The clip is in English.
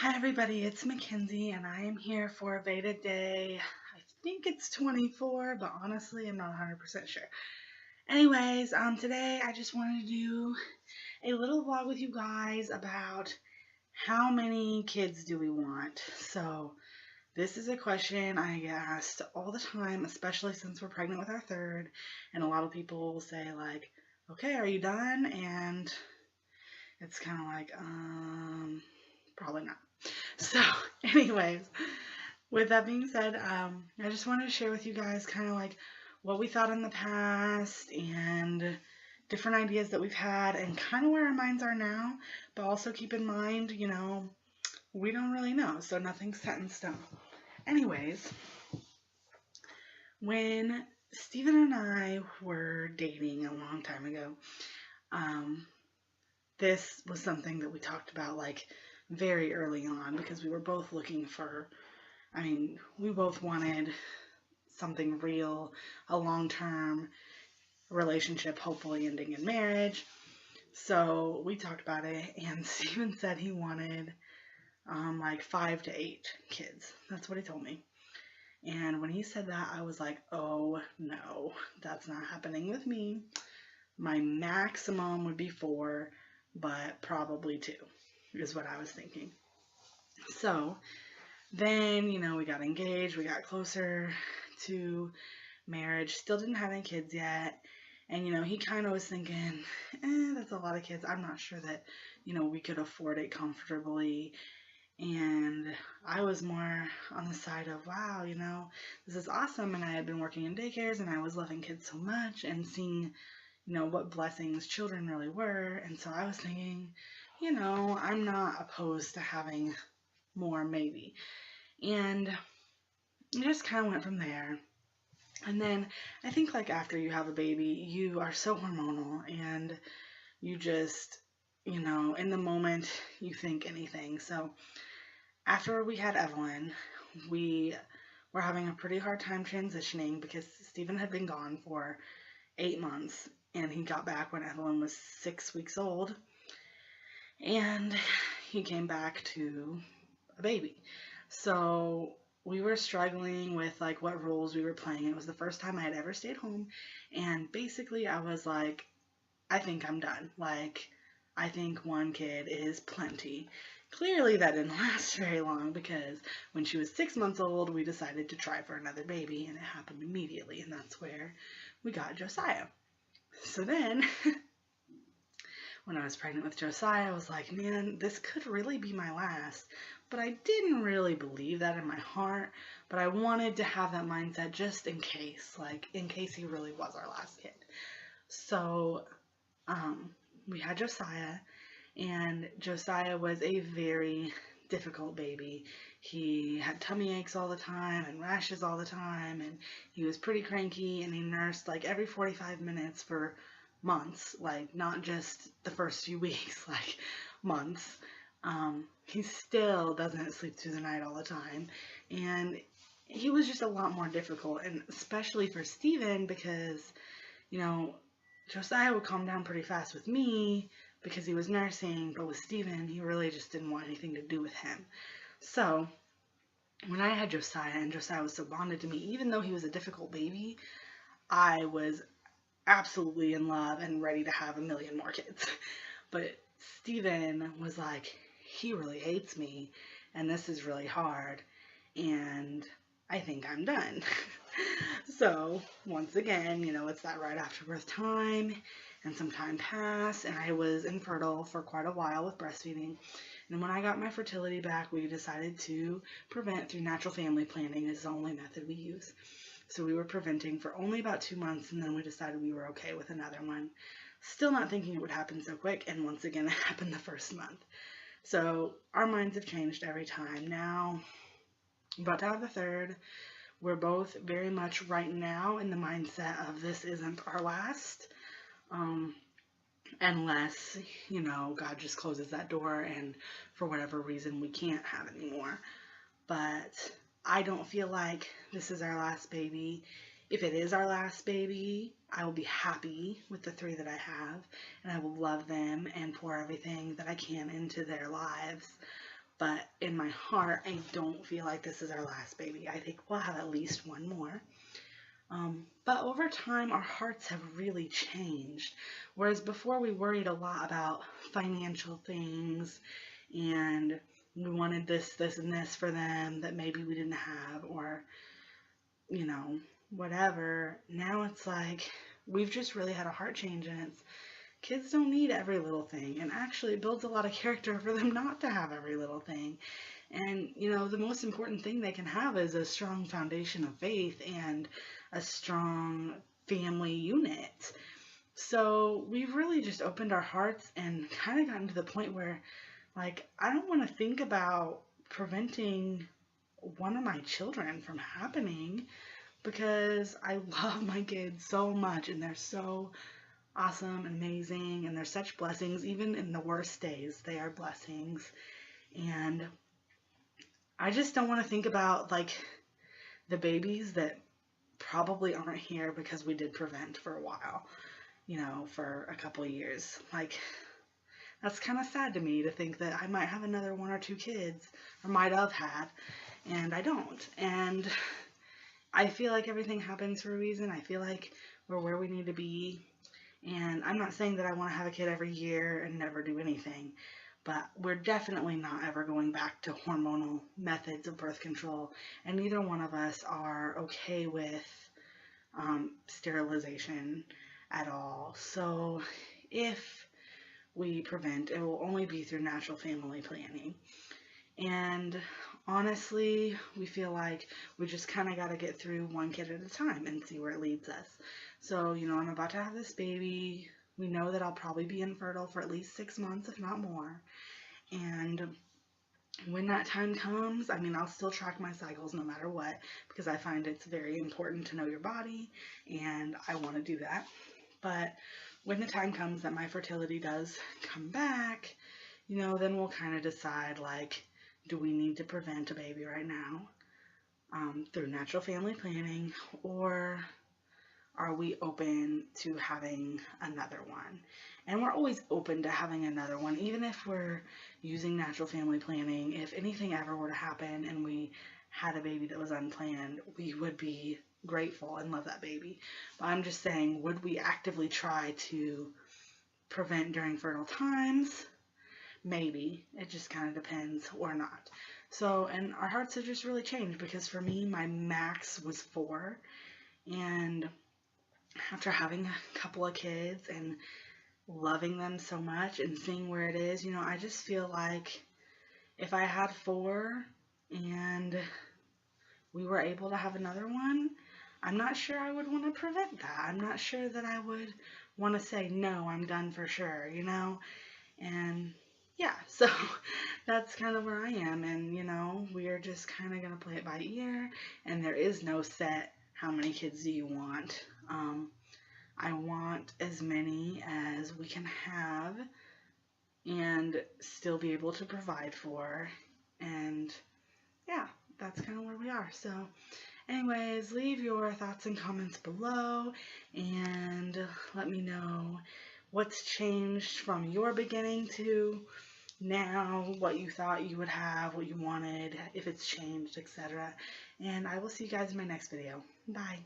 Hi everybody, it's Mackenzie and I am here for Veda Day. I think it's 24, but honestly I'm not 100% sure. Anyways, today I just wanted to do a little vlog with you guys about how many kids do we want. So this is a question I get asked all the time, especially since we're pregnant with our third, and a lot of people will say like, okay, are you done? And it's kind of like, probably not. So, anyways, with that being said, I just wanted to share with you guys kind of like what we thought in the past and different ideas that we've had and kind of where our minds are now, but also keep in mind, we don't really know, so nothing's set in stone. Anyways, when Steven and I were dating a long time ago, um, this was something that we talked about like very early on because we were both looking for, we both wanted something real, a long term relationship, hopefully ending in marriage. So we talked about it, and Steven said he wanted like 5 to 8 kids. That's what he told me. And when he said that, I was like, oh no, that's not happening with me. My maximum would be 4, but probably 2, is what I was thinking. So then, we got engaged, we got closer to marriage, still didn't have any kids yet. And, he kind of was thinking, that's a lot of kids. I'm not sure that, we could afford it comfortably. And I was more on the side of, wow, this is awesome. And I had been working in daycares and I was loving kids so much and seeing, what blessings children really were. And so I was thinking, I'm not opposed to having more, maybe. And it just kind of went from there. And then I think like after you have a baby, you are so hormonal and you just, in the moment you think anything. So after we had Evelyn, we were having a pretty hard time transitioning because Stephen had been gone for 8 months and he got back when Evelyn was 6 weeks old and he came back to a baby. So we were struggling with like what roles we were playing. It was the first time I had ever stayed home, and basically I was like, I think I'm done. Like, I think 1 kid is plenty. Clearly that didn't last very long because when she was 6 months old, we decided to try for another baby, and it happened immediately, and that's where we got Josiah. So then when I was pregnant with Josiah, I was like, man, this could really be my last. But I didn't really believe that in my heart. But I wanted to have that mindset just in case, like in case he really was our last kid. So we had Josiah, and Josiah was a very difficult baby. He had tummy aches all the time and rashes all the time, and he was pretty cranky, and he nursed like every 45 minutes for months, like not just the first few weeks, like months. He still doesn't sleep through the night all the time, and he was just a lot more difficult, and especially for Steven because, you know, Josiah would calm down pretty fast with me because he was nursing, but with Steven, he really just didn't want anything to do with him. So when I had Josiah and Josiah was so bonded to me, even though he was a difficult baby, I was absolutely in love and ready to have a million more kids. But Steven was like, he really hates me and this is really hard and I think I'm done. So once again, it's that right after birth time and some time passed and I was infertile for quite a while with breastfeeding. And when I got my fertility back, we decided to prevent through natural family planning is the only method we use. So we were preventing for only about 2 months, and then we decided we were okay with another one. Still not thinking it would happen so quick, and once again, it happened the first month. So our minds have changed every time. Now, about to have the third. We're both very much right now in the mindset of this isn't our last, unless, God just closes that door and for whatever reason we can't have any more. But I don't feel like this is our last baby. If it is our last baby, I will be happy with the 3 that I have, and I will love them and pour everything that I can into their lives. But in my heart, I don't feel like this is our last baby. I think we'll have at least one more. But over time, our hearts have really changed. Whereas before, we worried a lot about financial things and we wanted this, this, and this for them that maybe we didn't have, or, you know, whatever. Now it's like we've just really had a heart change, and it's kids don't need every little thing. And actually, it builds a lot of character for them not to have every little thing. And, the most important thing they can have is a strong foundation of faith and a strong family unit. So we've really just opened our hearts and kind of gotten to the point where, like, I don't want to think about preventing one of my children from happening because I love my kids so much and they're so awesome and amazing and they're such blessings. Even in the worst days, they are blessings. And I just don't want to think about, like, the babies that probably aren't here because we did prevent for a while, for a couple years. Like, that's kind of sad to me to think that I might have another one or two kids, or might have had, and I don't. And I feel like everything happens for a reason. I feel like we're where we need to be. And I'm not saying that I want to have a kid every year and never do anything, but we're definitely not ever going back to hormonal methods of birth control, and neither one of us are okay with sterilization at all. So if we prevent, it will only be through natural family planning. And honestly, we feel like we just kind of got to get through one kid at a time and see where it leads us. So, I'm about to have this baby. We know that I'll probably be infertile for at least 6 months, if not more. And when that time comes, I'll still track my cycles no matter what, because I find it's very important to know your body, and I want to do that. But when the time comes that my fertility does come back, then we'll kind of decide, like, do we need to prevent a baby right now through natural family planning, or are we open to having another one? And we're always open to having another one, even if we're using natural family planning. If anything ever were to happen and we had a baby that was unplanned, we would be grateful and love that baby. But I'm just saying, would we actively try to prevent during fertile times? Maybe. It just kind of depends, or not. So, and our hearts have just really changed, because for me, my max was 4. And after having a couple of kids and loving them so much and seeing where it is, I just feel like if I had 4 and we were able to have another one, I'm not sure I would want to prevent that. I'm not sure that I would want to say, no, I'm done for sure, And yeah, so that's kind of where I am. And, we are just kind of going to play it by ear. And there is no set, how many kids do you want? I want as many as we can have and still be able to provide for. And yeah, that's kind of where we are. So anyways, leave your thoughts and comments below and let me know what's changed from your beginning to now, what you thought you would have, what you wanted, if it's changed, etc. And I will see you guys in my next video. Bye.